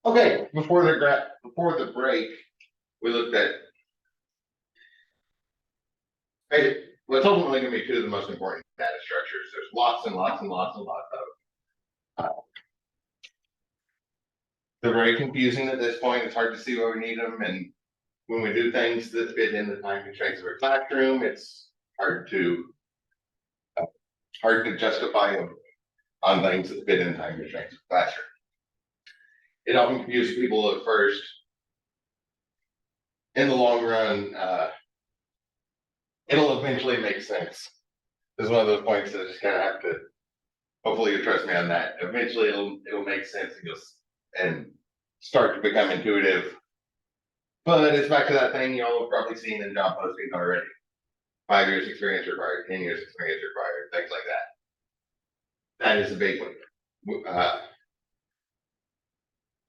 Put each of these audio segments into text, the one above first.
Okay, before the break, we looked at, hey, what's ultimately going to be two of the most important data structures. There's lots and lots and lots and lots of. They're very confusing at this point. It's hard to see where we need them, and when we do things that fit in the time constraints of our classroom, it's hard to justify them on things that fit in time constraints of the classroom. It often confuses people at first. In the long run, it'll eventually make sense. This is one of those points that I just kind of have to. Hopefully, you trust me on that. Eventually, it'll make sense and start to become intuitive. But it's back to that thing y'all have probably seen in job postings already. 5 years experience required, 10 years experience required, things like that. That is a big one.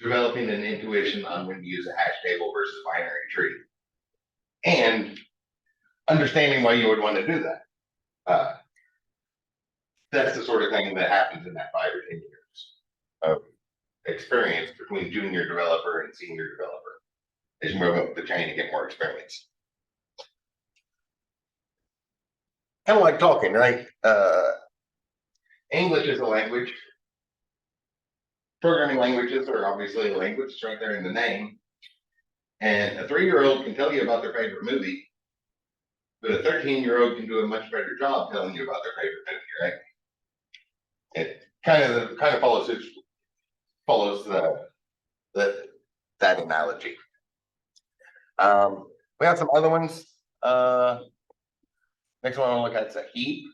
Developing an intuition on when to use a hash table versus binary tree. And understanding why you would want to do that. That's the sort of thing that happens in that 5 or 10 years of experience between junior developer and senior developer as you move up the chain and get more experience. Kind of like talking, right? English is a language. Programming languages are obviously a language. It's right there in the name. And a 3-year-old can tell you about their favorite movie, but a 13-year-old can do a much better job telling you about their favorite movie, right? It kind of follows that analogy. We have some other ones. Next one I want to look at is a heap.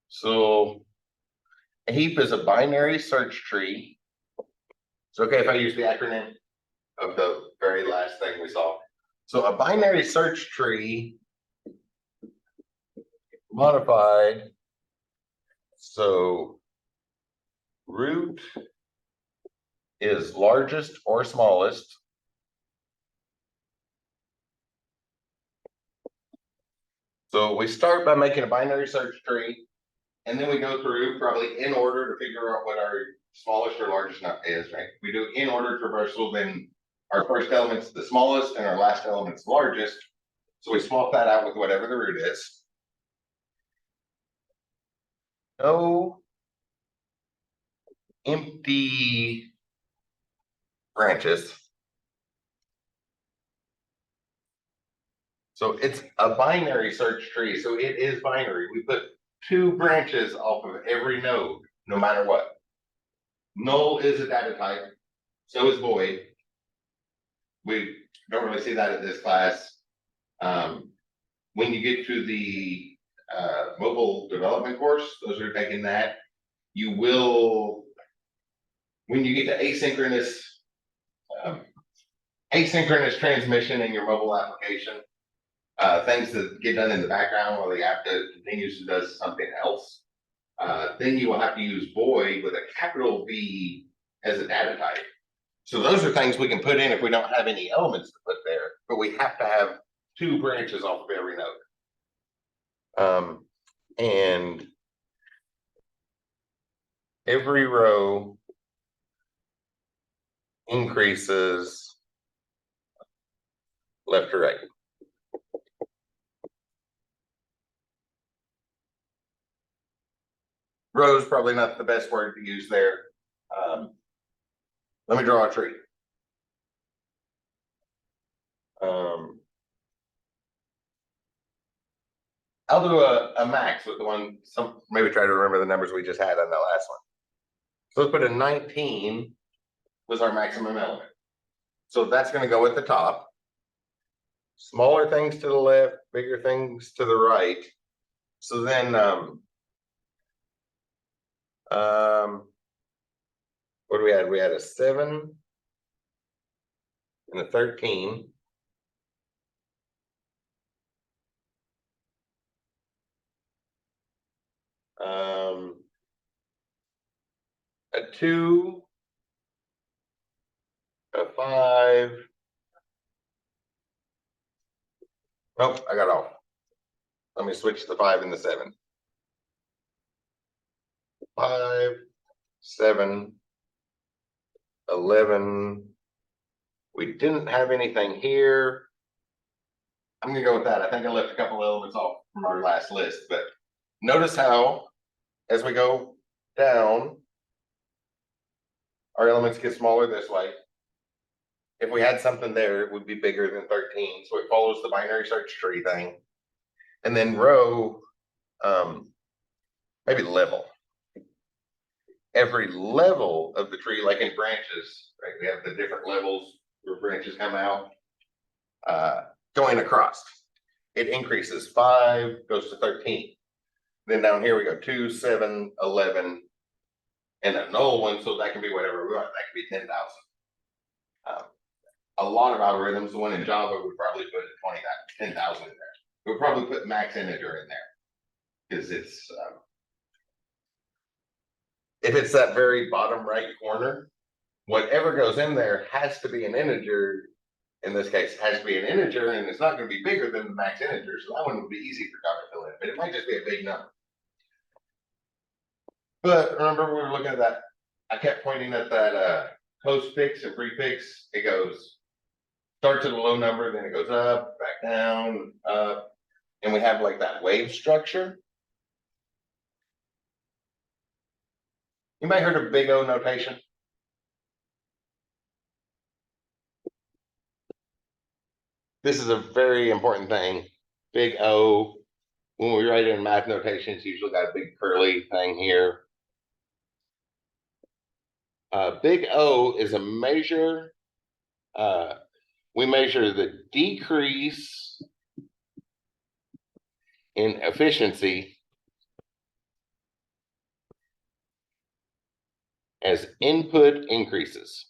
So a heap is a binary search tree. It's okay if I use the acronym of the very last thing we saw. So a binary search tree modified. So root is largest or smallest. So we start by making a binary search tree, and then we go through probably in order to figure out what our smallest or largest nut is, right? We do in order traversal, then our first element's the smallest and our last element's the largest. So we swap that out with whatever the root is. No empty branches. So it's a binary search tree. So it is binary. We put 2 branches off of every node, no matter what. Null is a data type. So is void. We don't really see that at this class. When you get to the mobile development course, those who are taking that, you will, when you get to asynchronous transmission in your mobile application, things that get done in the background while the app continues to do something else, then you will have to use void with a capital V as a data type. So those are things we can put in if we don't have any elements to put there, but we have to have 2 branches off of every node. And every row increases left to right. Row is probably not the best word to use there. Let me draw a tree. I'll do a max with the one, maybe try to remember the numbers we just had on the last one. So let's put a 19 was our maximum element. So that's going to go at the top. Smaller things to the left, bigger things to the right. So then, what do we had? We had a 7 and a 13. A 2, a 5. Nope, I got off. Let me switch the 5 and the 7. 5, 7, 11. We didn't have anything here. I'm gonna go with that. I think I left a couple elements off from our last list, but notice how as we go down, our elements get smaller this way. If we had something there, it would be bigger than 13. So it follows the binary search tree thing. And then row, maybe level. Every level of the tree, like in branches, right? We have the different levels where branches come out, going across. It increases 5, goes to 13. Then down here we go 2, 7, 11, and a null one, so that can be whatever we want. That could be 10,000. A lot of algorithms, the one in Java would probably put 10,000 in there. We'll probably put max integer in there because it's if it's that very bottom right corner, whatever goes in there has to be an integer. In this case, it has to be an integer, and it's not going to be bigger than the max integer. So that one would be easy for Java to fill in, but it might just be a big number. But remember, we were looking at that. I kept pointing at that postfix and prefix. It goes starts at a low number, then it goes up, back down, up, and we have like that wave structure. Anybody heard of big O notation? This is a very important thing. Big O, when we write it in math notation, it's usually got a big curly thing here. Big O is a measure. We measure the decrease in efficiency as input increases.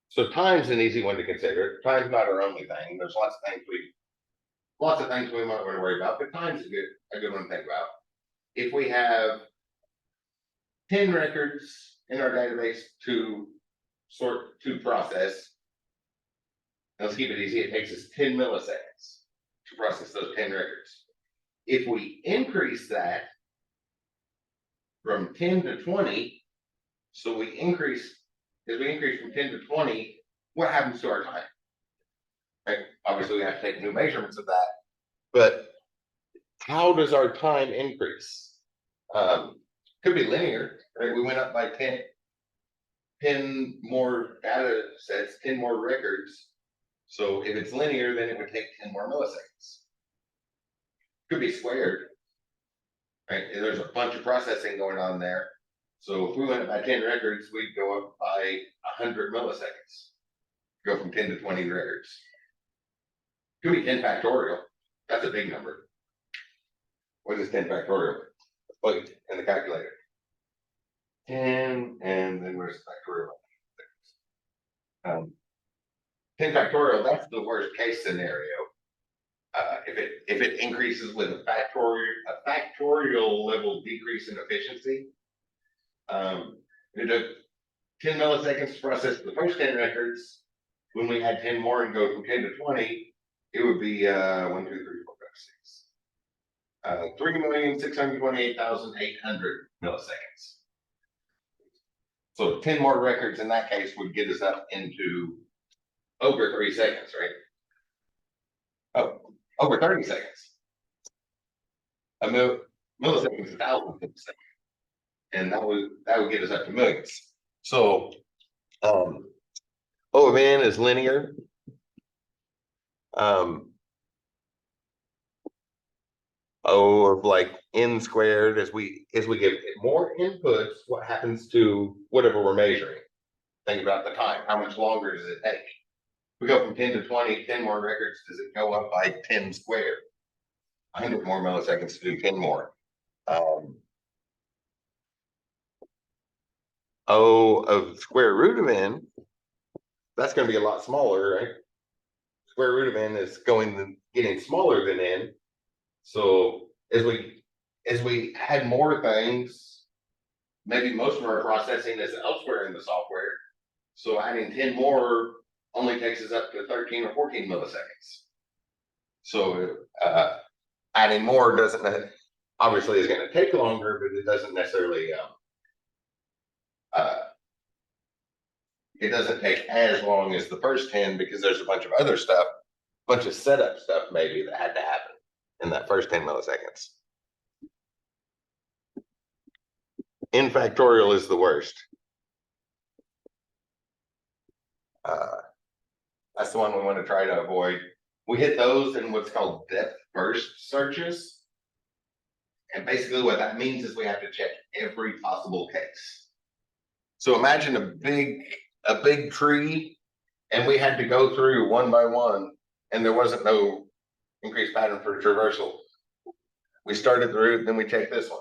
So time's an easy one to consider. Time's not our only thing. There's lots of things we might want to worry about, but time's a good one to think about. If we have 10 records in our database to process, let's keep it easy. It takes us 10 milliseconds to process those 10 records. If we increase that from 10 to 20, so we increase from 10 to 20, what happens to our time? Right? Obviously, we have to take new measurements of that, but how does our time increase? Could be linear, right? We went up by 10 more data sets, 10 more records. So if it's linear, then it would take 10 more milliseconds. Could be squared, right? There's a bunch of processing going on there. So if we went up by 10 records, we'd go up by 100 milliseconds. Go from 10 to 20 records. Could be 10 factorial. That's a big number. What is 10 factorial? Plug it in the calculator. 10, and then where's factorial? 10 factorial, that's the worst case scenario. If it increases with a factorial level decrease in efficiency, it took 10 milliseconds to process the first 10 records. When we had 10 more and go from 10 to 20, it would be 1, 2, 3, 4, 5, 6. 3,628,800 milliseconds. So 10 more records in that case would get us up into over 3 seconds, right? Oh, over 30 seconds. A millisecond is 1,000 milliseconds. And that would get us up to millions. So O of n is linear. O of like n squared, as we give it more inputs, what happens to whatever we're measuring? Think about the time. How much longer does it take? We go from 10 to 20, 10 more records, does it go up by 10 squared? 100 more milliseconds to do 10 more. O of square root of n, that's going to be a lot smaller, right? Square root of n is getting smaller than n. So as we add more things, maybe most of our processing is elsewhere in the software. So adding 10 more only takes us up to 13 or 14 milliseconds. So adding more doesn't Obviously is going to take longer, but it doesn't necessarily, uh, it doesn't take as long as the first 10 because there's a bunch of other stuff, bunch of setup stuff maybe that had to happen in that first 10 milliseconds. N factorial is the worst. That's the one we want to try to avoid. We hit those in what's called depth first searches. And basically what that means is we have to check every possible case. So imagine a big tree, and we had to go through one by one, and there wasn't no increased pattern for traversal. We started the root, then we check this one.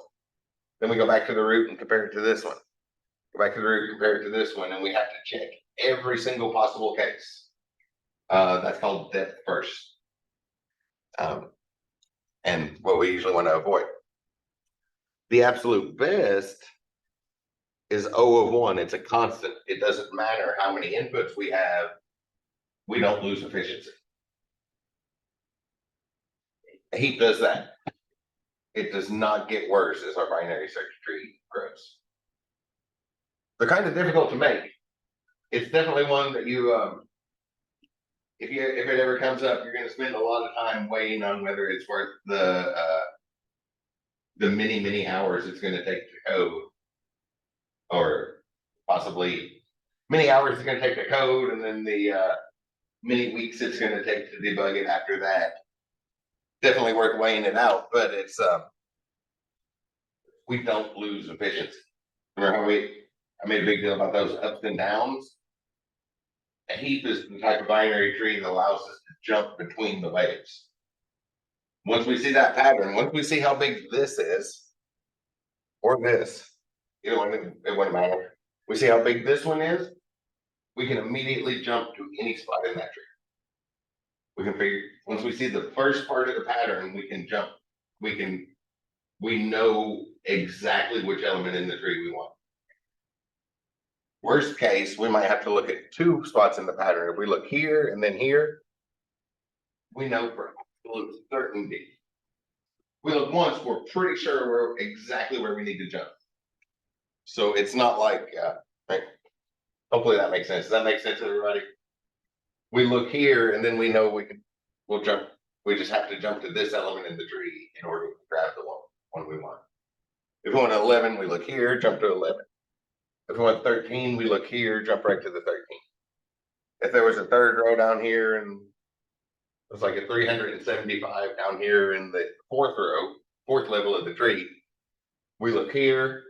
Then we go back to the root and compare it to this one. Go back to the root, compare it to this one, and we have to check every single possible case. That's called depth first. And what we usually want to avoid. The absolute best is O of 1. It's a constant. It doesn't matter how many inputs we have. We don't lose efficiency. A heap does that. It does not get worse as our binary search tree grows. They're kind of difficult to make. It's definitely one that you, if it ever comes up, you're going to spend a lot of time weighing on whether it's worth the many hours it's going to take to code, or possibly many hours it's going to take to code, and then the many weeks it's going to take to debug it after that. Definitely worth weighing it out, but it's we don't lose efficiency. Remember how I made a big deal about those ups and downs? A heap is the type of binary tree that allows us to jump between the waves. Once we see that pattern, once we see how big this is, or this, it wouldn't matter. We see how big this one is, we can immediately jump to any spot in that tree. We can figure, once we see the first part of the pattern, we can jump. We know exactly which element in the tree we want. Worst case, we might have to look at 2 spots in the pattern. If we look here and then here, we know for absolute certainty. We look once, we're pretty sure we're exactly where we need to jump. So it's not like, hopefully that makes sense. Does that make sense to everybody? We look here and then we know we'll jump. We just have to jump to this element in the tree in order to grab the one we want. If we want 11, we look here, jump to 11. If we want 13, we look here, jump right to the 13. If there was a third row down here and it was like a 375 down here in the 4th row, 4th level of the tree, we look here.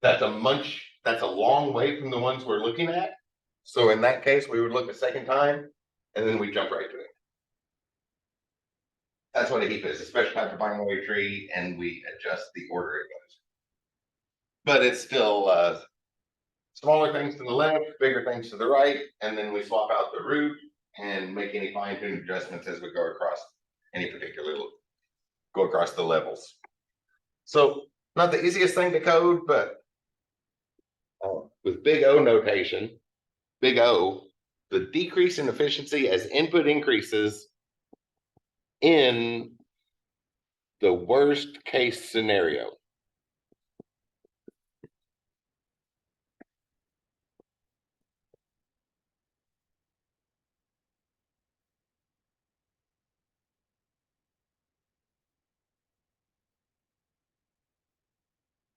That's a long way from the ones we're looking at. So in that case, we would look a second time and then we jump right to it. That's what a heap is, a special type of binary tree, and we adjust the order it goes. But it's still smaller things to the left, bigger things to the right, and then we swap out the root and make any fine-tuned adjustments as we go across go across the levels. So not the easiest thing to code, but with big O notation, big O, the decrease in efficiency as input increases in the worst case scenario.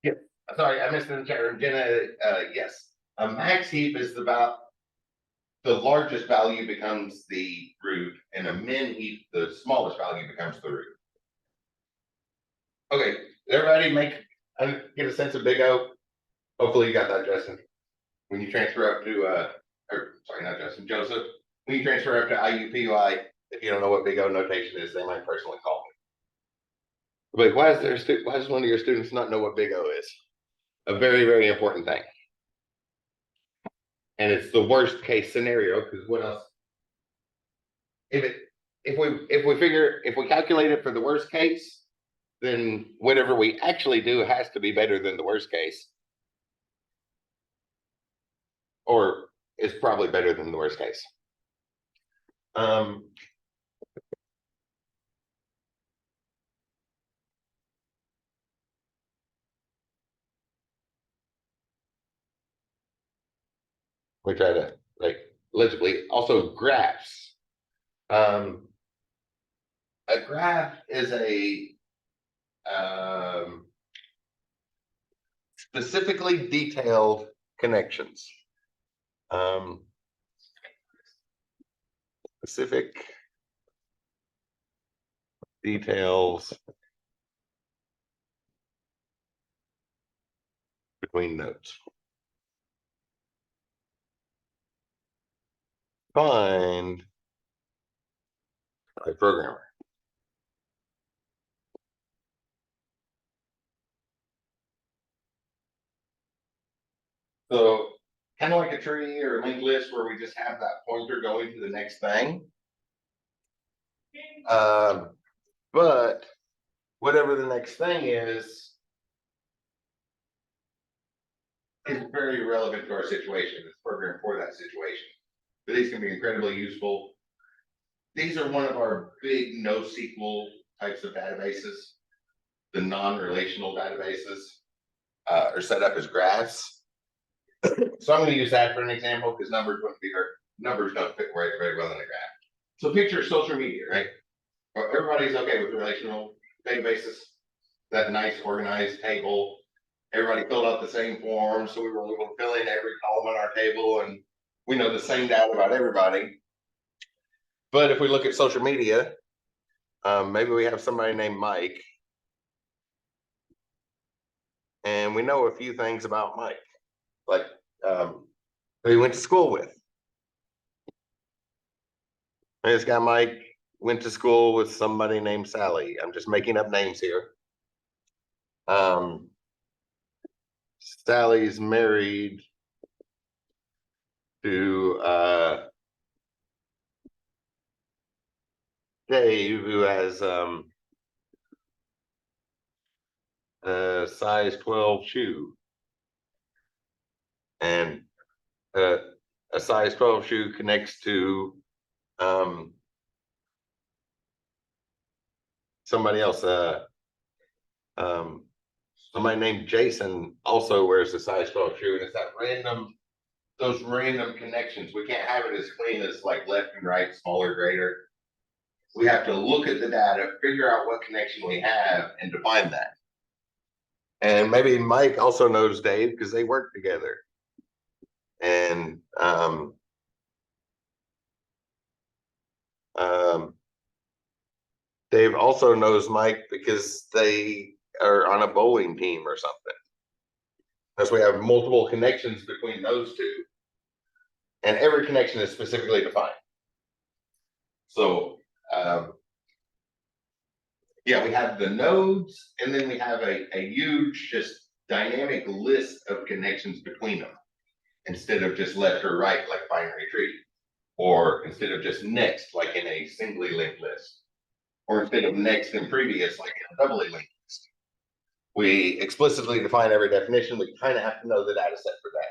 Yep. Sorry, I missed in the chat room. Jenna, yes. A max heap is about the largest value becomes the root, and a min heap, the smallest value becomes the root. Okay, everybody get a sense of big O. Hopefully you got that, Justin. When you transfer up to sorry, not Justin, Joseph. When you transfer up to IUPUI, if you don't know what big O notation is, they might personally call me. But why does one of your students not know what big O is? A very, very important thing. And it's the worst case scenario, because what else? If we calculate it for the worst case, then whatever we actually do has to be better than the worst case. Or is probably better than the worst case. We try to like legibly. Also graphs. A graph is a specifically detailed connections. Specific details between nodes. Find a programmer. So kind of like a tree or a linked list where we just have that pointer going to the next thing. But whatever the next thing is very relevant to our situation. It's programmed for that situation. But these can be incredibly useful. These are one of our big NoSQL types of databases. The non-relational databases are set up as graphs. So I'm going to use that for an example because numbers don't fit very well in a graph. So picture social media, right? Everybody's okay with relational databases. That nice organized table. Everybody filled out the same form, so we were able to fill in every column on our table, and we know the same data about everybody. But if we look at social media, maybe we have somebody named Mike, and we know a few things about Mike, like who he went to school with. And this guy Mike went to school with somebody named Sally. I'm just making up names here. Sally's married to Dave, who has a size 12 shoe. And a size 12 shoe connects to somebody else. Somebody named Jason also wears a size 12 shoe, and it's those random connections. We can't have it as clean as like left and right, smaller, greater. We have to look at the data, figure out what connection we have, and define that. And maybe Mike also knows Dave because they work together. And Dave also knows Mike because they are on a bowling team or something. Because we have multiple connections between those two. And every connection is specifically defined. So, yeah, we have the nodes, and then we have a huge, just dynamic list of connections between them, instead of just left or right, like a binary tree, or instead of just next, like in a singly linked list, or instead of next and previous, like in a doubly linked list. We explicitly define every definition. We kind of have to know the data set for that.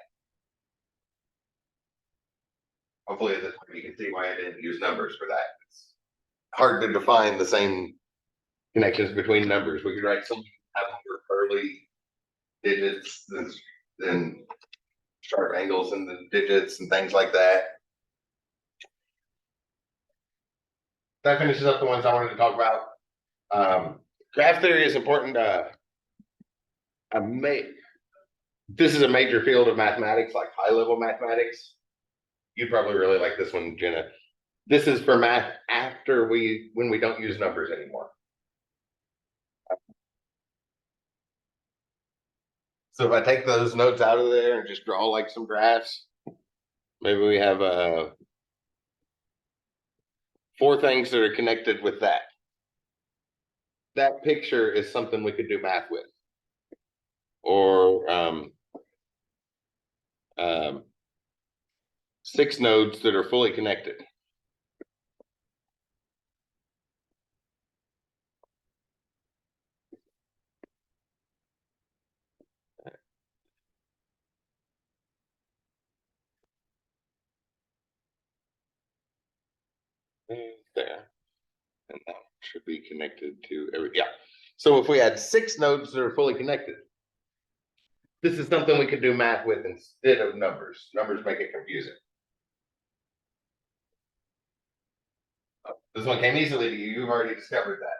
Hopefully, you can see why I didn't use numbers for that. It's hard to define the same connections between numbers. We could write some early digits, then sharp angles in the digits and things like that. That finishes up the ones I wanted to talk about. Graph theory is important. This is a major field of mathematics, like high-level mathematics. You'd probably really like this one, Jenna. This is for math after when we don't use numbers anymore. So if I take those nodes out of there and just draw like some graphs, maybe we have 4 things that are connected with that. That picture is something we could do math with. Or 6 nodes that are fully connected. There. And that should be connected to every, yeah. So if we had 6 nodes that are fully connected, This is something we could do math with instead of numbers. Numbers make it confusing. This one came easily to you. You've already discovered that.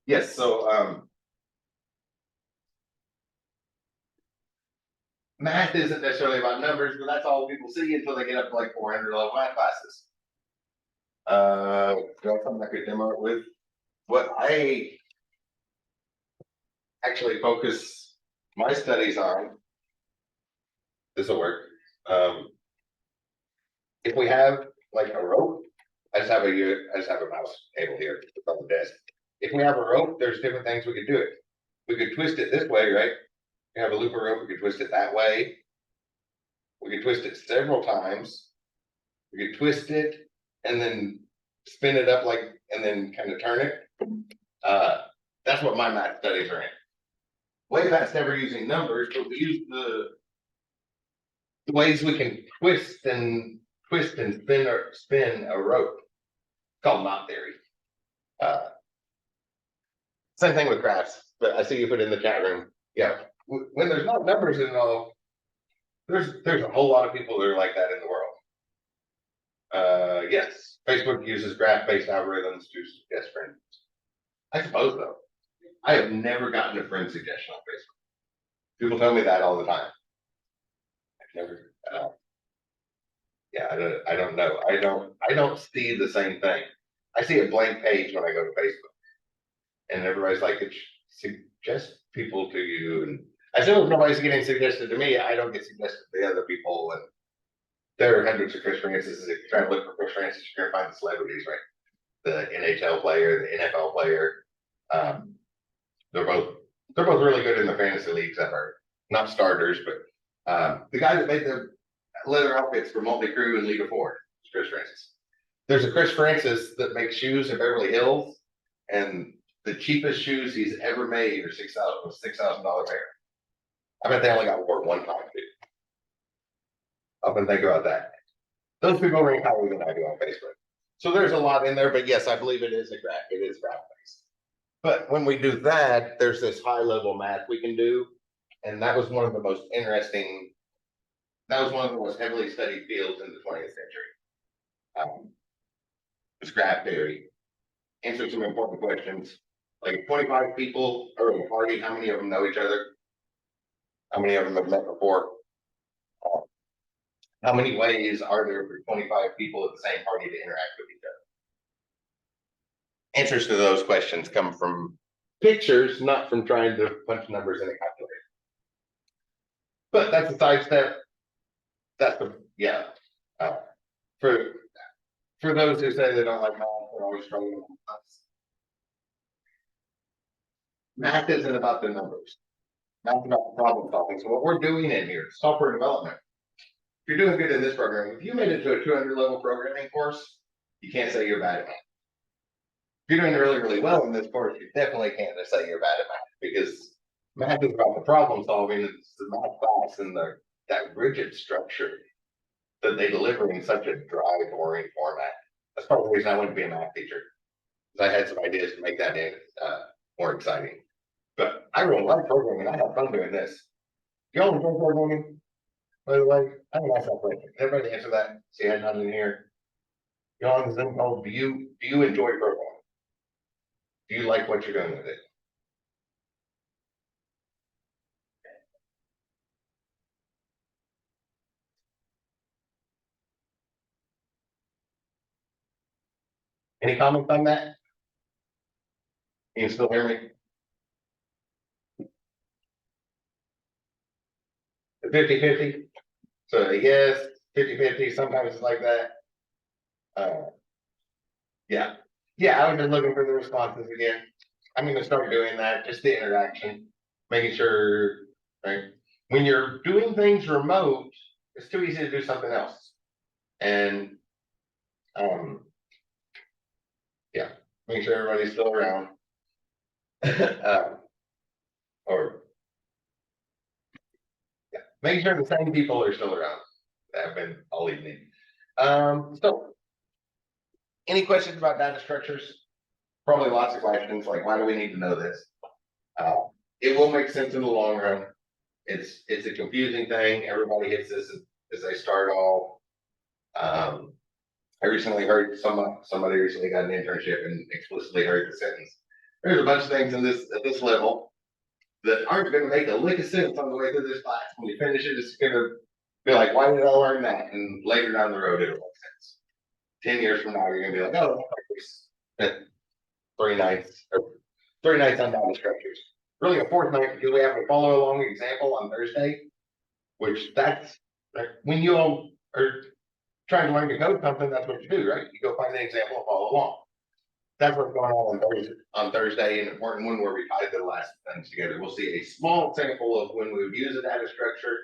Yes, so math isn't necessarily about numbers, but that's all people see until they get up to like 400 level math classes. Something I could demo it with. What I actually focus my studies on, this will work. If we have like a rope, I just have a mouse table here on the desk. If we have a rope, there's different things we could do it. We could twist it this way, right? We have a loop of rope, we could twist it that way. We could twist it several times. We could twist it and then spin it up and then kind of turn it. That's what my math studies are in. Way past never using numbers, but we use the ways we can twist and spin a rope. It's called knot theory. Same thing with crafts, but I see you put in the chat room. Yeah, when there's not numbers involved, there's a whole lot of people that are like that in the world. Yes, Facebook uses graph-based algorithms to suggest friends. I suppose though, I have never gotten a friend suggestion on Facebook. People tell me that all the time. I've never. Yeah, I don't know. I don't see the same thing. I see a blank page when I go to Facebook, and everybody's like, it suggests people to you, and I still if nobody's getting suggested to me, I don't get suggested to the other people, and there are hundreds of Chris Francis. If you're trying to look for Chris Francis, you're gonna find the celebrities, right? The NHL player, the NFL player. They're both really good in the fantasy leagues. I've heard, not starters, but the guy that made the leather outfits for Multi Crew and League of Four is Chris Francis. There's a Chris Francis that makes shoes in Beverly Hills, and the cheapest shoes he's ever made are $6,000 pair. I bet they only got worn one time, too. Up and think about that. Those people rank higher than I do on Facebook. So there's a lot in there, but yes, I believe it is graph based. But when we do that, there's this high level math we can do. And that was one of the most interesting, that was one of the most heavily studied fields in the 20th century. It's graph theory. Answer some important questions. Like 25 people are at a party, how many of them know each other? How many of them have met before? How many ways are there for 25 people at the same party to interact with each other? Answers to those questions come from pictures, not from trying to punch numbers in a calculator. But that's a side step. That's the, yeah. For those who say they don't like math, they're always struggling with math. Math isn't about the numbers. Math is about the problem solving. So what we're doing in here, software development. If you're doing good in this program, if you made it to a 200 level programming course, you can't say you're bad at math. If you're doing really, really well in this course, you definitely can't just say you're bad at math, because math is about the problem solving. It's the math class and that rigid structure that they deliver in such a dry, boring format. That's part of the reason I wanted to be a math teacher, because I had some ideas to make that more exciting. But I really like programming. I have fun doing this. Y'all enjoy programming? By the way, I can ask that question. Everybody answer that. See, I had none in here. Y'all on Zoom call, do you enjoy programming? Do you like what you're doing with it? Any comments on that? Can you still hear me? 50-50. So yes, 50-50. Sometimes it's like that. Yeah. Yeah, I was just looking for the responses again. I'm gonna start doing that, just the interaction, making sure, right? When you're doing things remote, it's too easy to do something else. And yeah, make sure everybody's still around. Or yeah, make sure the same people are still around that have been all evening. So any questions about data structures? Probably lots of questions, like why do we need to know this? It will make sense in the long run. It's a confusing thing. Everybody hits this as they start off. I recently heard somebody recently got an internship and explicitly heard the sentence. There's a bunch of things in this at this level that aren't going to make a lick of sense on the way through this class. When you finish it, it's going to be like, why did I learn that? And later down the road, it'll make sense. 10 years from now, you're going to be like, oh, I spent 3 nights or 3 nights on data structures. Really, a fourth night because we have a follow along example on Thursday, which that's like when you all are trying to learn to code something, that's what you do, right? You go find an example and follow along. That's what's going on Thursday, an important one where we tie the last things together. We'll see a small sample of when we would use a data structure.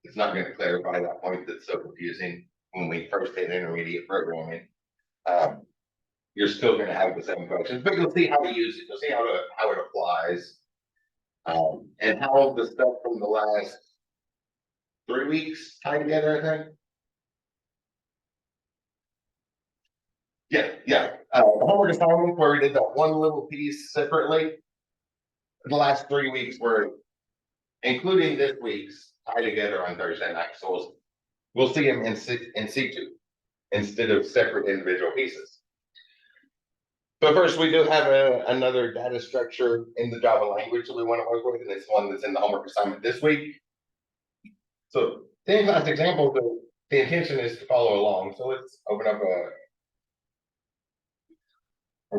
It's not going to clarify that point that's so confusing when we first hit intermediate programming. You're still going to have the same questions, but you'll see how to use it. You'll see how it applies, and how the stuff from the last 3 weeks tie together. I think. Yeah. The homework assignment where we did that one little piece separately. The last 3 weeks were, including this week's, tie together on Thursday night. So we'll see them in situ instead of separate individual pieces. But first, we do have another data structure in the Java language that we want to work with, and it's one that's in the homework assignment this week. So the in-class example, the intention is to follow along. So let's open up a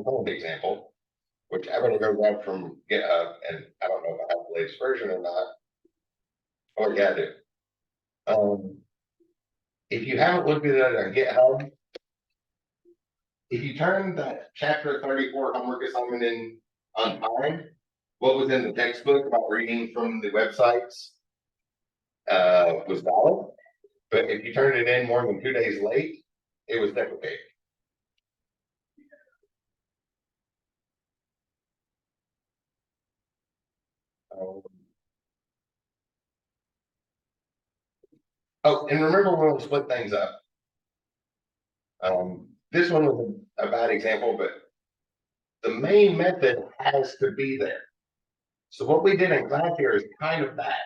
whole example, which I'm going to go grab from GitHub, and I don't know if I have the latest version or not. Oh, yeah, I do. If you haven't looked at it on GitHub, if you turn that chapter 34 homework assignment in on time, what was in the textbook about reading from the websites was valid. But if you turned it in more than 2 days late, it was deprecated. Oh, and remember when we split things up. This one was a bad example, but the main method has to be there. So what we did in class here is kind of bad.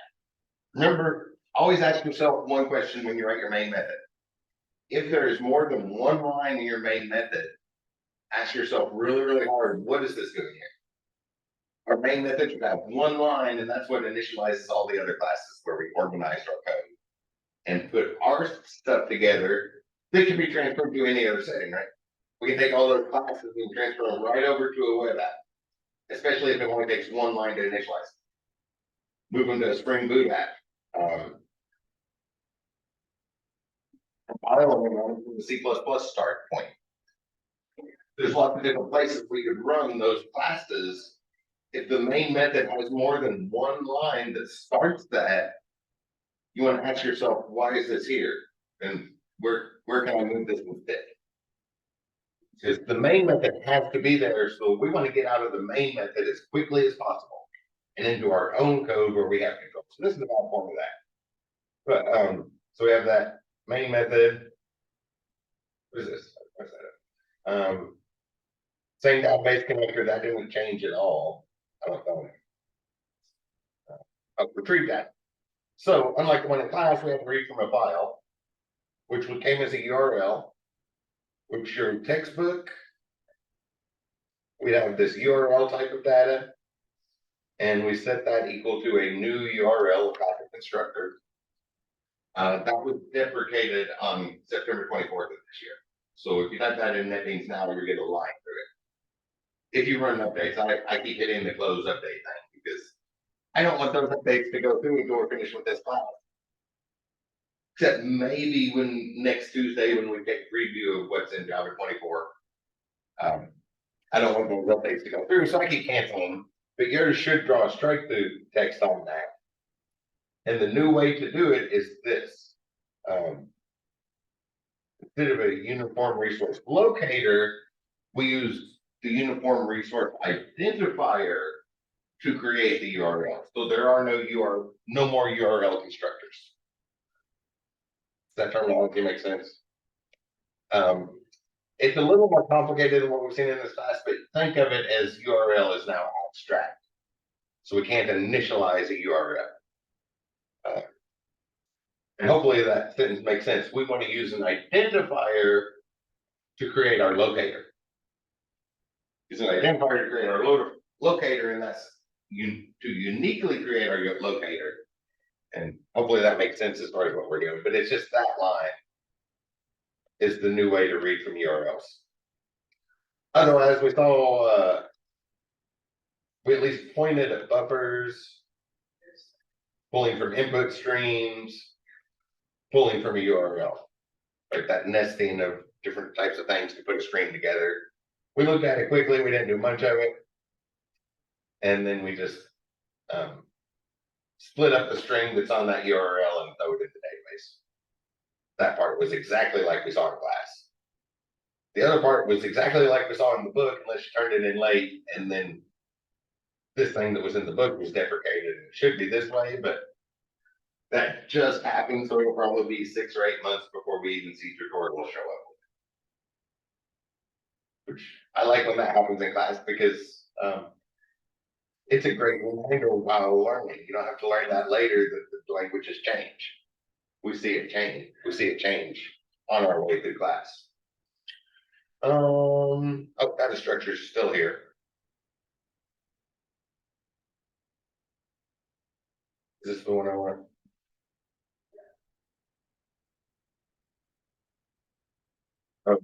Remember, always ask yourself one question when you write your main method. If there is more than one line in your main method, ask yourself really, really hard, what is this doing here? Our main method should have one line, and that's what initializes all the other classes where we organized our code and put our stuff together. This can be transferred to any other setting, right? We can take all those classes and transfer them right over to a web app, especially if it only takes one line to initialize. Move them to a Spring Boot app. Compiling them from the C++ start point. There's lots of different places we could run those classes. If the main method has more than one line that starts that, you want to ask yourself, why is this here? And where can I move this instead? Because the main method has to be there, so we want to get out of the main method as quickly as possible and into our own code where we have control. So this is about form of that. But so we have that main method. What is this? What's that? Same database connector, that didn't change at all. I don't know. I'll retrieve that. So unlike the one in class, we have to read from a file, which came as a URL, which your textbook, we have this URL type of data, and we set that equal to a new URL packet constructor. That was deprecated on September 24th of this year. So if you type that in NetBeans now, you're getting a line through it. If you run updates, I keep hitting the close update thing because I don't want those updates to go through until we're finished with this class. Except maybe next Tuesday when we take preview of what's in Java 24. I don't want those updates to go through, so I keep canceling them. But yours should draw a strike through text on that. And the new way to do it is this. Instead of a uniform resource locator, we use the uniform resource identifier to create the URL. So there are no more URL constructors. Does that terminology make sense? It's a little more complicated than what we've seen in this class, but think of it as URL is now abstract. So we can't initialize a URL. And hopefully that sentence makes sense. We want to use an identifier to create our locator. Use an identifier to create our locator, and that's to uniquely create our locator. And hopefully that makes sense as far as what we're doing. But it's just that line is the new way to read from URLs. Otherwise, we saw we at least pointed at buffers, pulling from input streams, pulling from a URL, like that nesting of different types of things to put a screen together. We looked at it quickly. We didn't do much of it. And then we just split up the string that's on that URL and throw it in the database. That part was exactly like we saw in class. The other part was exactly like we saw in the book, unless you turned it in late, and then this thing that was in the book was deprecated. It should be this way, but that just happened, so it'll probably be 6 or 8 months before we even see tutorials show up. Which I like when that happens in class, because it's a great reminder while learning. You don't have to learn that later that the language has changed. We see it change. We see it change on our way through class. Oh, data structure is still here. Is this the one I want? Oh,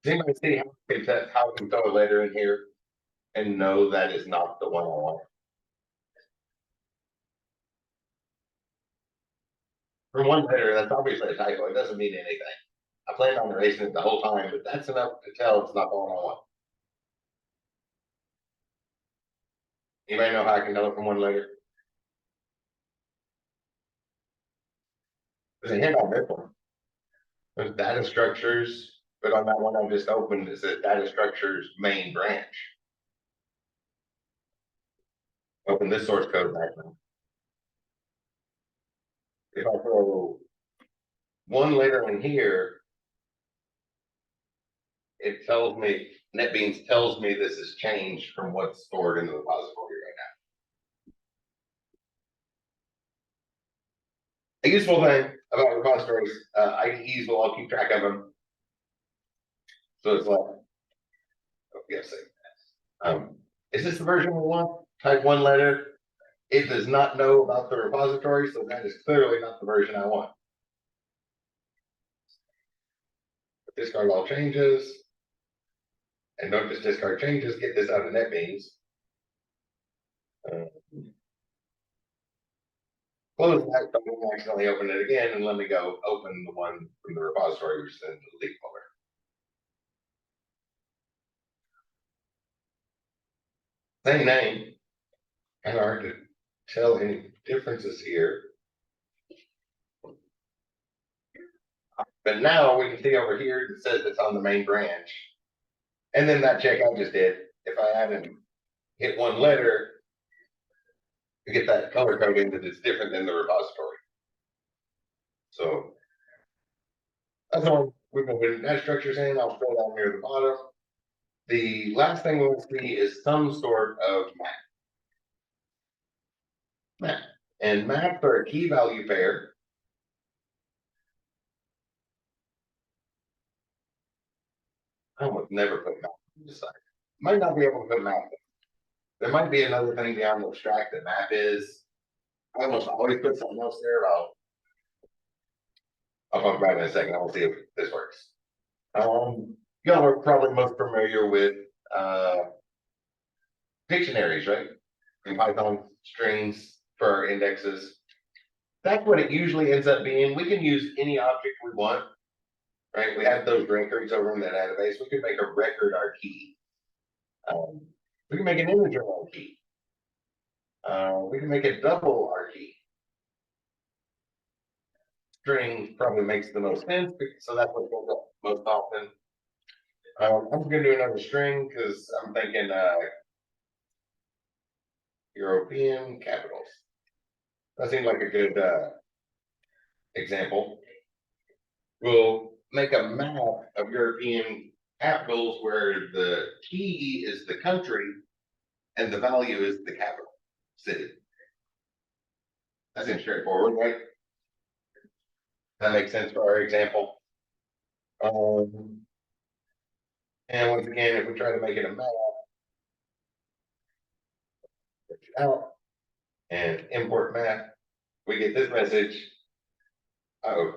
does anybody see how I can throw a letter in here and know that is not the one I want? For one letter, that's obviously a typo. It doesn't mean anything. I planned on erasing it the whole time, but that's enough to tell it's not the one I want. Anybody know how I can tell it from one letter? There's a hint on this one. There's data structures, but on that one I just opened, it says data structures main branch. Open this source code back now. If I throw one letter in here, it tells me, NetBeans tells me this is changed from what's stored in the repository right now. A useful thing about repositories, IDEs will all keep track of them. So it's like, oh, yes, is this the version we want? Type one letter. It does not know about the repository, so that is clearly not the version I want. Discard all changes. And don't just discard changes, get this out of NetBeans. Close that, don't accidentally open it again, and let me go open the one from the repository, which is in the delete folder. Same name, and hard to tell any differences here. But now we can see over here that says it's on the main branch. And then that check I just did, if I hadn't hit one letter to get that color coding, that it's different than the repository. So that's the one we've been putting that structures in. I'll scroll down near the bottom. The last thing we'll see is some sort of map. And maps are a key value pair. I almost never put map on this side. Might not be able to put map. There might be another thing beyond the abstract that map is. I almost always put something else there. I'll talk about it in a second. I'll see if this works. Y'all are probably most familiar with dictionaries, right? In Python, strings for our indexes. That's what it usually ends up being. We can use any object we want, right? We have those records over in that database. We can make a record our key. We can make an integer our key. We can make a double our key. String probably makes the most sense, so that's what goes up most often. I'm just gonna do another string because I'm thinking European capitals. That seems like a good example. We'll make a map of European capitals where the key is the country and the value is the capital city. That seems straightforward, right? That makes sense for our example. And once again, if we try to make it a map, out and import map, we get this message. Oh,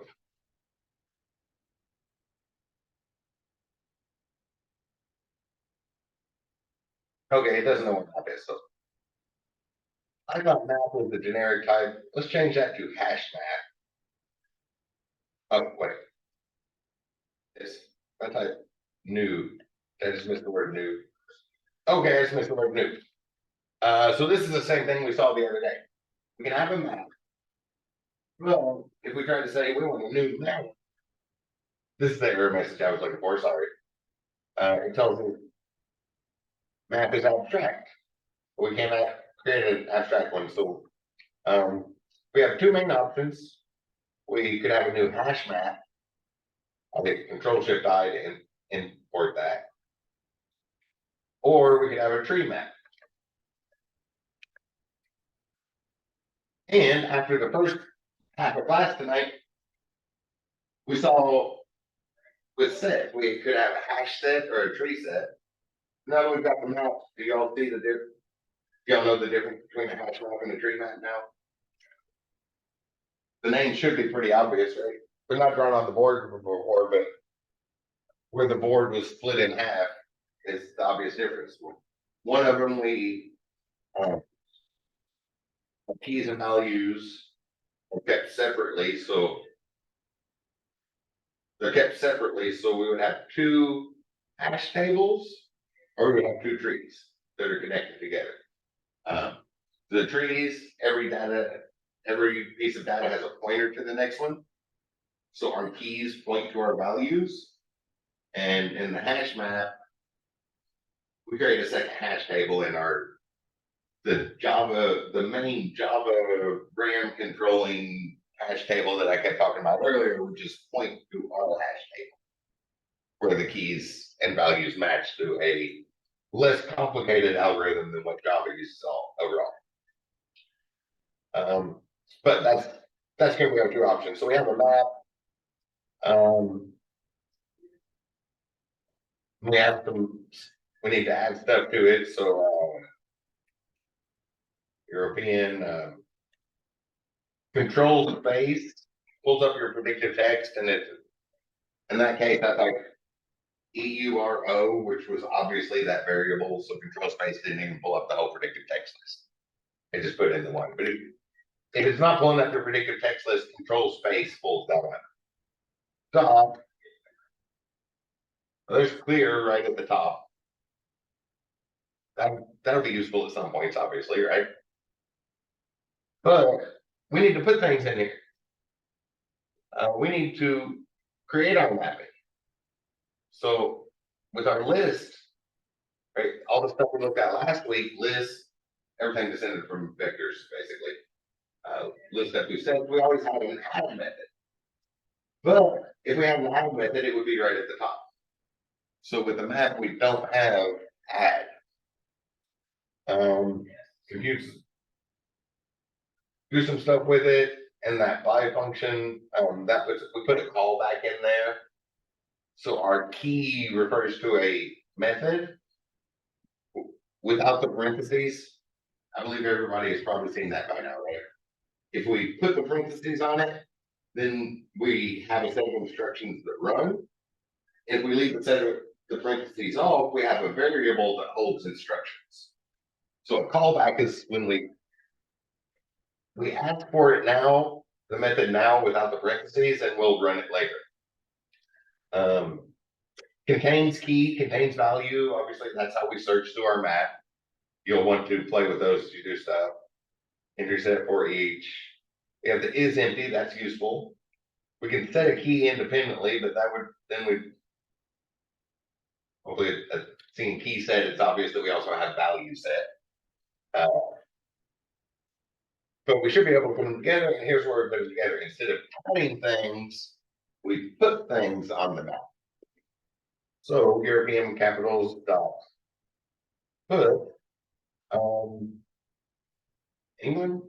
okay, it doesn't know what map is. So I got map with the generic type. Let's change that to hash map. Oh, wait. It's I type new. I just missed the word new. Okay, I just missed the word new. So this is the same thing we saw the other day. We can have a map. Well, if we try to say we want a new map, this is the error message I was looking for. Sorry. It tells me map is abstract. We cannot create an abstract one. So we have two main options. We could have a new hash map. I'll hit Control Shift I to import that. Or we could have a tree map. And after the first half of class tonight, we saw with set, we could have a hash set or a tree set. Now that we've got the map, do y'all see the difference? Y'all know the difference between a hash map and a tree map now? The name should be pretty obvious, right? We're not drawn on the board before, but where the board was split in half is the obvious difference. One of them we keys and values are kept separately, so they're kept separately, so we would have two hash tables, or we would have two trees that are connected together. The trees, every piece of data has a pointer to the next one. So our keys point to our values. And in the hash map, we create a second hash table in the main Java RAM controlling hash table that I kept talking about earlier, would just point to our hash table where the keys and values match to a less complicated algorithm than what Java uses overall. But that's going to be our two options. So we have a map. We need to add stuff to it. So European control space pulls up your predictive text, and in that case I type EURO, which was obviously that variable. So control space didn't even pull up the whole predictive text list. It just put it in the one. But if it's not pulling up your predictive text list, control space pulls that one up. Top. There's clear right at the top. That'll be useful at some points, obviously, right? But we need to put things in here. We need to create our mapping. So with our list, right, all the stuff we looked at last week, list, everything descended from vectors, basically. List that we said, we always had an add method. But if we had an add method, it would be right at the top. So with the map, we don't have add. Do some stuff with it, and that by function, we put a callback in there. So our key refers to a method without the parentheses. I believe everybody has probably seen that by now, right? If we put the parentheses on it, then we have a set of instructions that run. If we leave the set of the parentheses off, we have a variable that holds instructions. So a callback is when we ask for it now, the method now without the parentheses, and we'll run it later. Contains key, contains value. Obviously, that's how we search through our map. You'll want to play with those as you do stuff. Entry set for each. We have the is empty, that's useful. We can set a key independently, but hopefully seeing key set, it's obvious that we also have value set. But we should be able to put them together, and here's where we put them together. Instead of adding things, we put things on the map. So European capitals dot put England.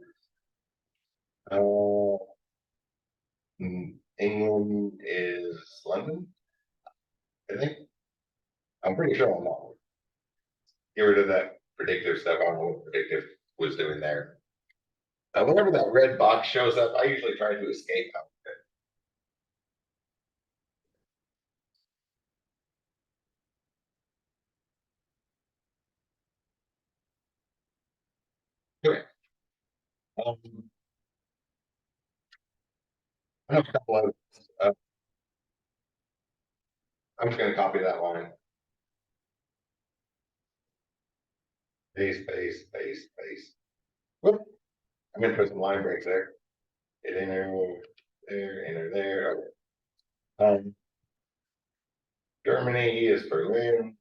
England is London, I think. I'm pretty sure I'm not. Get rid of that predictive stuff. I don't know what predictive was doing there. Whenever that red box shows up, I usually try to escape out of it. Okay. Um, I have a couple of, uh, I'm just going to copy that line. Paste, paste, paste, paste. Whoop. I'm going to put some line breaks there. Hit enter there, enter there. Okay. Germany is Berlin.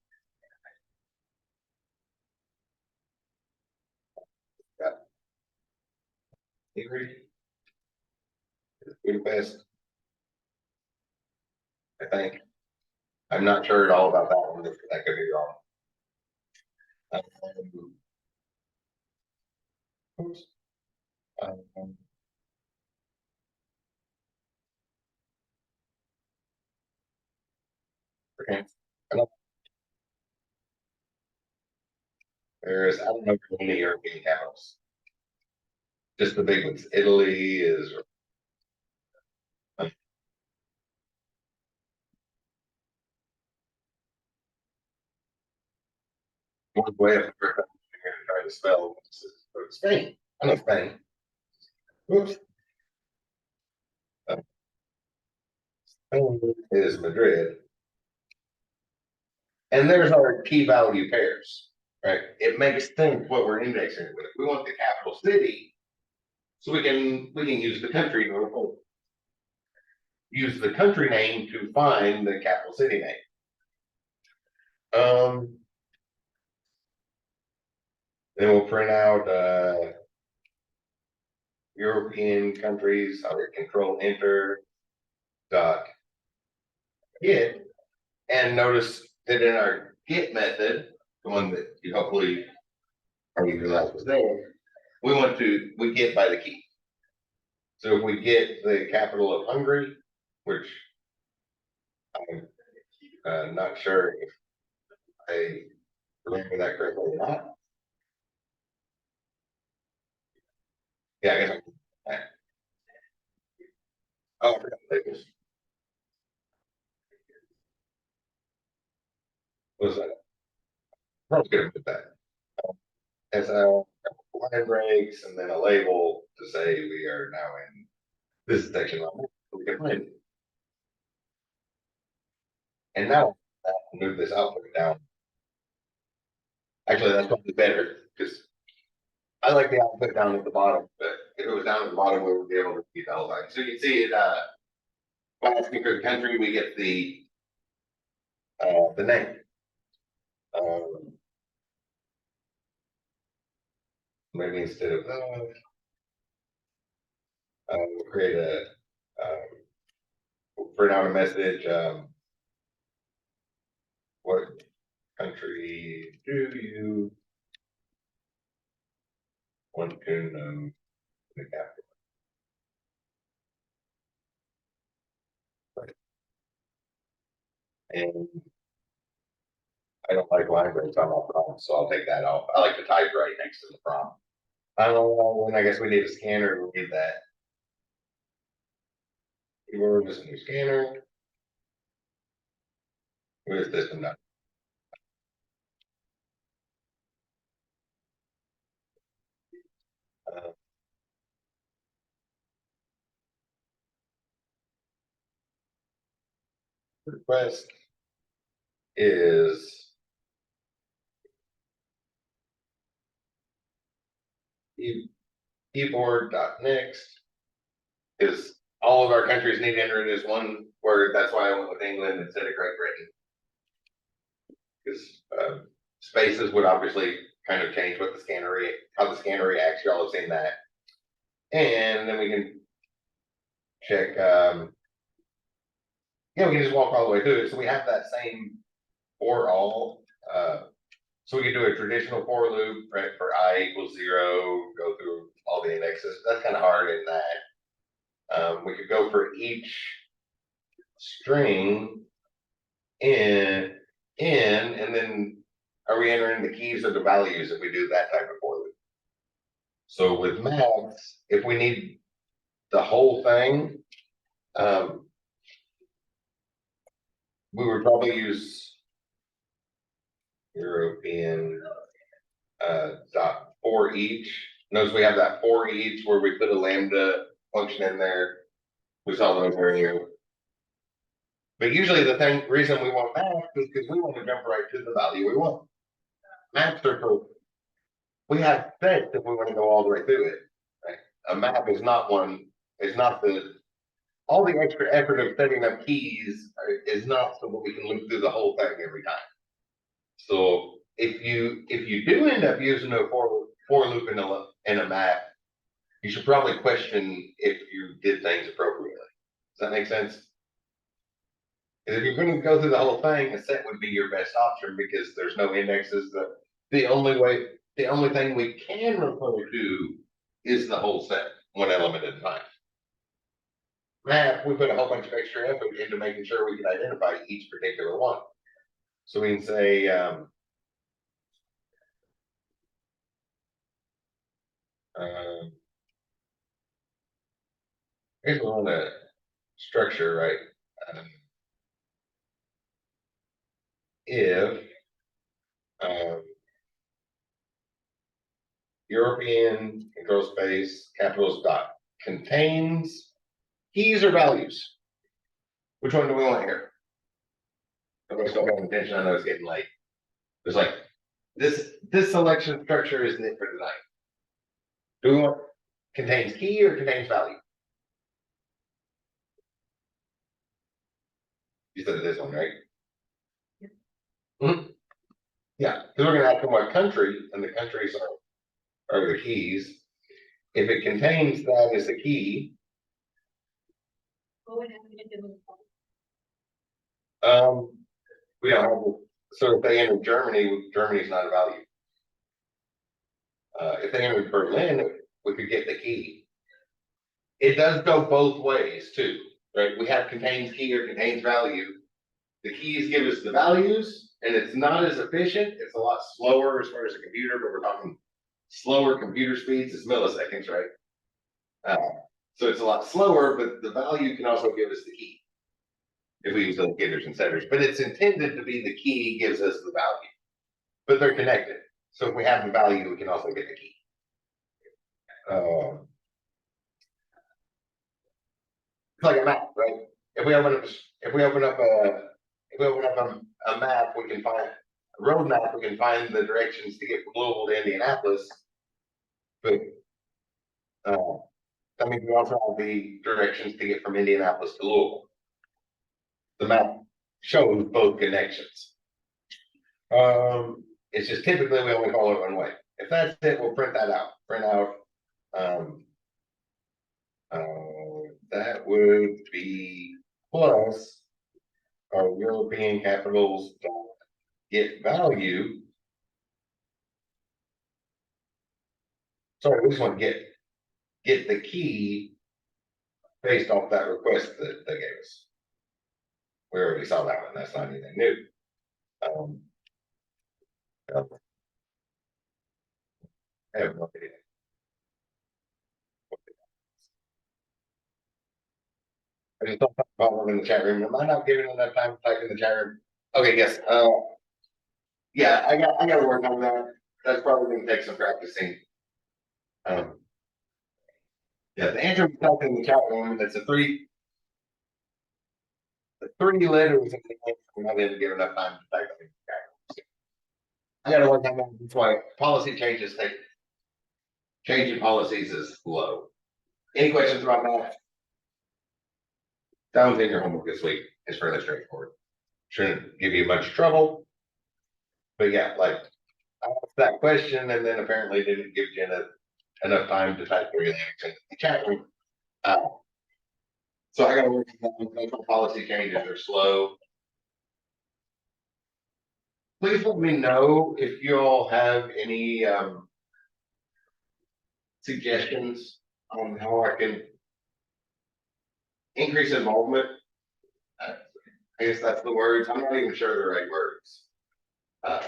Got Hungary is Budapest, I think. I'm not sure at all about that one. That could be wrong. Oops. Um, okay. I don't know if there are any European capitals. Just the big ones. Italy is one way up there. Trying to spell Spain. I know Spain. Oops. Spain is Madrid. And there's our key value pairs, right? It makes sense what we're indexing it with. We want the capital city, so we can use the country to use the country name to find the capital city name. Then we'll print out European countries. I'll hit Control Enter dot get, and notice that in our get method, the one that you hopefully already realized was there, we get by the key. So if we get the capital of Hungary, which I'm not sure if I remember that correctly or not. Yeah, I guess I can. Oh, I forgot Vegas. What was that? Probably could have put that. As a line breaks and then a label to say we are now in this section level. We can find it. And now I'll move this output down. Actually, that's probably better because I like the output down at the bottom, but if it was down at the bottom, we would be able to see the whole thing. So you can see it by asking for the country, we get the name. Maybe instead of we'll create we'll print out a message. What country do you want to know the capital? Right. And I don't like line breaks on my prompt, so I'll take that off. I like to type right next to the prompt. I don't know when I guess we need a scanner. We need that. Keyword is a new scanner. With system done. Uh, request is keyboard.next is all of our countries need to enter it as one word. That's why I went with England instead of Great Britain. Because spaces would obviously kind of change what how the scanner reacts. Y'all have seen that. And then we can check, we can just walk all the way through it. So we have that same for all So we could do a traditional for loop, right, for I equals 0, go through all the indexes. That's kind of hard in that. We could go for each string in, and then are we entering the keys or the values if we do that type of for loop? So with maths, if we need the whole thing, we would probably use European dot for each. Notice we have that for each where we put a lambda function in there. We saw those earlier. But usually the reason we want math is because we want to jump right to the value we want. Maps are for, we have sets if we want to go all the way through it. Right? A map is not one, is not all the extra effort of setting up keys is not so that we can loop through the whole thing every time. So if you do end up using a for loop in a map, you should probably question if you did things appropriately. Does that make sense? Because if you're going to go through the whole thing, a set would be your best option because there's no indexes. The only thing we can refer to is the whole set, one element at a time. Map, we put a whole bunch of extra effort into making sure we can identify each particular one. So we can say, here's one structure, right? If European control space capitals dot contains keys or values. Which one do we want here? Everybody's still paying attention. I know it's getting late. It's like this selection structure isn't it for tonight. Do we want contains key or contains value? You said this one, right? Mm-hmm. Yeah, because we're going to ask them what country, and the countries are the keys. If it contains that as a key, we don't have. So if they enter Germany, Germany's not a value. If they enter Berlin, we could get the key. It does go both ways too, right? We have contains key or contains value. The keys give us the values, and it's not as efficient. It's a lot slower as far as a computer, but we're talking slower computer speeds. It's milliseconds, right? So it's a lot slower, but the value can also give us the key if we use those getters and setters. But it's intended to be the key gives us the value, but they're connected. So if we have the value, we can also get the key. It's like a map, right? If we open up a map, we can find a road map. We can find the directions to get from Louisville to Indianapolis. But that means we also have the directions to get from Indianapolis to Louisville. The map shows both connections. It's just typically we only follow it one way. If that's it, we'll print that out. Print out. That would be plus our European capitals get value. Sorry, we just want to get the key based off that request that they gave us. We already saw that one. That's not anything new. I have no idea. I just don't talk about them in the chat room. Am I not giving enough time to type in the chat room? Okay, yes. Yeah, I got to work on that. That's probably going to take some practicing. Yeah, the answer was typed in the chat room. That's the three letters in the answer. I didn't give enough time to type it in the chat room. I got to work on that. That's why policy changes take changing policies is slow. Any questions about that? That was in your homework this week. It's fairly straightforward. Shouldn't give you much trouble. But yeah, like I asked that question and then apparently didn't give Jenna enough time to type the answer in the chat room. So I got to work on that. Policy changes are slow. Please let me know if you all have any suggestions on how I can increase involvement. Uh, I guess that's the words. I'm not even sure the right words. Uh,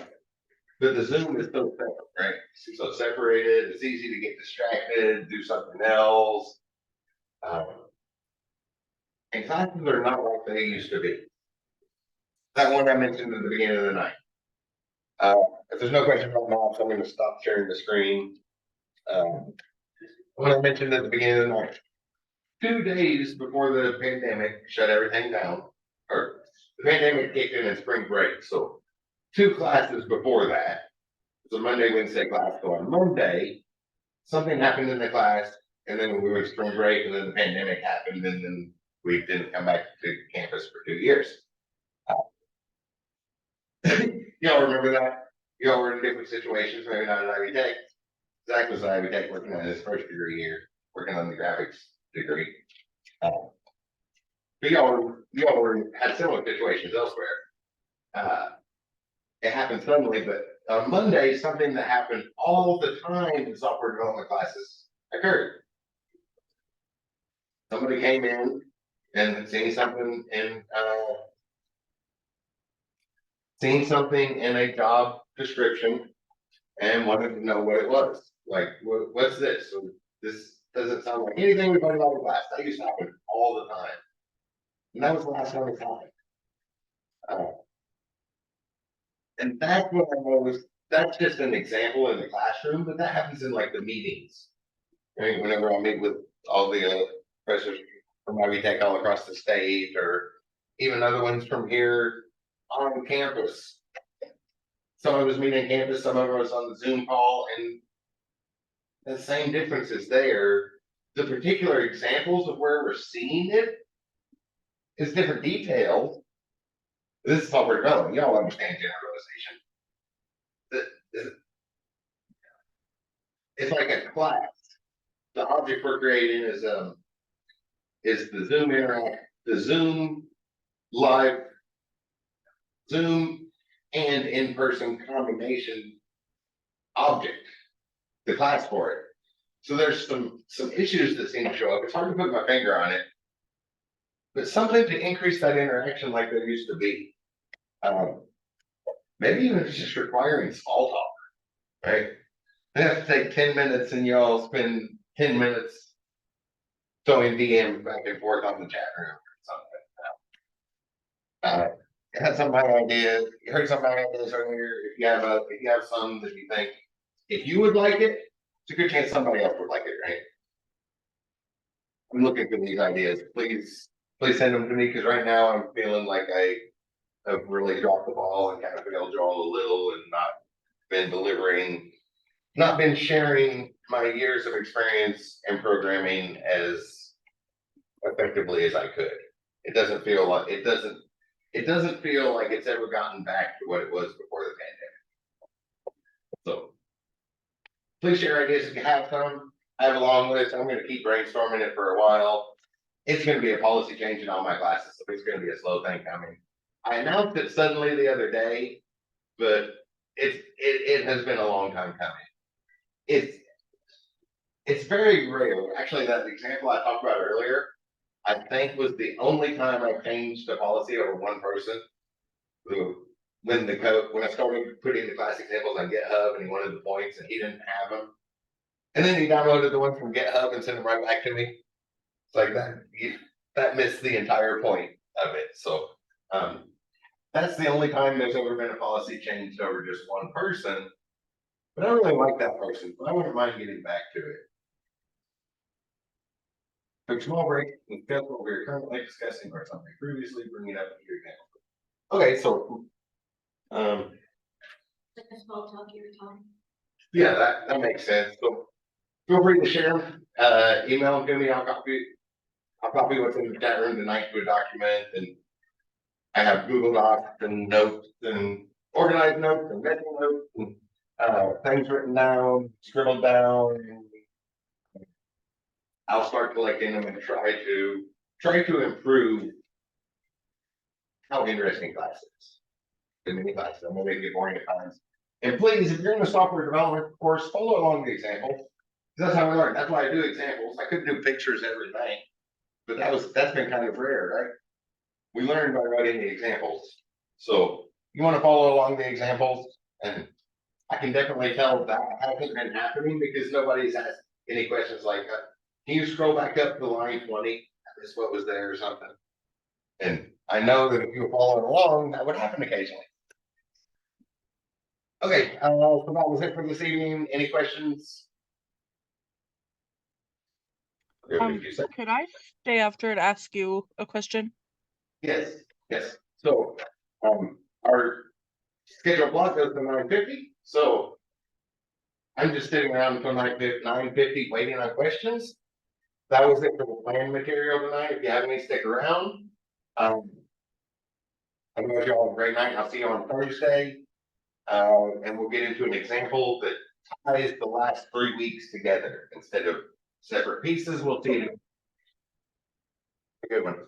but the Zoom is so separate, right? It's so separated. It's easy to get distracted, do something else. Um, and classes are not like they used to be. That one I mentioned at the beginning of the night. Uh, if there's no question about math, I'm going to stop sharing the screen. What I mentioned at the beginning of the night, 2 days before the pandemic shut everything down, or the pandemic kicked in spring break. So 2 classes before that, it's a Monday, Wednesday class. So on Monday, something happened in the class, and then we went to spring break, and then the pandemic happened, and then we didn't come back to campus for 2 years. Y'all remember that? Y'all were in different situations, maybe not at Ivy Tech. Zach was at Ivy Tech working on his first degree year, working on the graphics degree. Uh, but y'all were had similar situations elsewhere. Uh, it happened suddenly, but on Monday, something that happened all the time in software development classes occurred. Somebody came in and seen something in a job description and wanted to know what it was. Like, what's this? So this doesn't sound like anything we've learned about the class. That used to happen all the time. And that was the last time it happened. Uh, and that's what I was, that's just an example in the classroom, but that happens in like the meetings. Right? Whenever I meet with all the professors from Ivy Tech all across the state, or even other ones from here on campus. Some of us meet on campus, some of us on the Zoom call, and the same difference is there. The particular examples of where we're seeing it is different details. This is software development. Y'all understand generalization. It's like a class. The object we're creating is the Zoom interact, the Zoom live, Zoom and in-person combination object, the class for it. So there's some issues that seem to show up. It's hard to put my finger on it, but something to increase that interaction like there used to be. Maybe even just requiring small talk, right? They have to take 10 minutes and y'all spend 10 minutes throwing DMs back and forth on the chat room or something. I had some of my ideas. You heard some of my ideas earlier. If you have some that you think, if you would like it, it's a good chance somebody else would like it, right? I'm looking for these ideas. Please send them to me, because right now I'm feeling like I have really dropped the ball and kind of failed y'all a little and not been sharing my years of experience in programming as effectively as I could. It doesn't feel like it's ever gotten back to what it was before the pandemic. So please share ideas if you have some. I have a long list. I'm going to keep brainstorming it for a while. It's going to be a policy change in all my classes, so it's going to be a slow thing coming. I announced it suddenly the other day, but it has been a long time coming. It's very rare. Actually, that example I talked about earlier, I think was the only time I changed a policy over one person. When I started putting the class examples on GitHub and he wanted the points and he didn't have them. And then he downloaded the one from GitHub and sent them right back to me. It's like that missed the entire point of it. So that's the only time there's ever been a policy changed over just one person. But I really like that person, so I wouldn't mind getting back to it. Took a small break and discuss what we are currently discussing or something previously, bringing up your example. Okay, so Like a small talk every time. yeah, that makes sense. So feel free to share them. Email them to me. I'll copy what's in the chat room tonight to a document, and I have Google Docs and notes and organized notes and mental notes and things written down, scribbled down. I'll start collecting them and try to improve how interesting class is. in many classes. I'm gonna make it boring at times. And please, if you're in the software development course, follow along the example. That's how we learn. That's why I do examples. I couldn't do pictures every night, but that's been kind of rare, right? We learn by writing the examples. So you want to follow along the examples, and I can definitely tell that hasn't been happening because nobody's asked any questions like, can you scroll back up to line 20? That's what was there or something. And I know that if you were following along, that would happen occasionally. Okay, so that was it for this evening. Any questions? Could I stay after and ask you a question? Yes, yes. So, our scheduled block goes to 9:50, so I'm just sitting around until 9:50 waiting on questions. That was it for the plan material tonight. If you have any, stick around. I wish you all have a great night. I'll see you on Thursday. And we'll get into an example that ties the last 3 weeks together instead of separate pieces. We'll see you. A good one.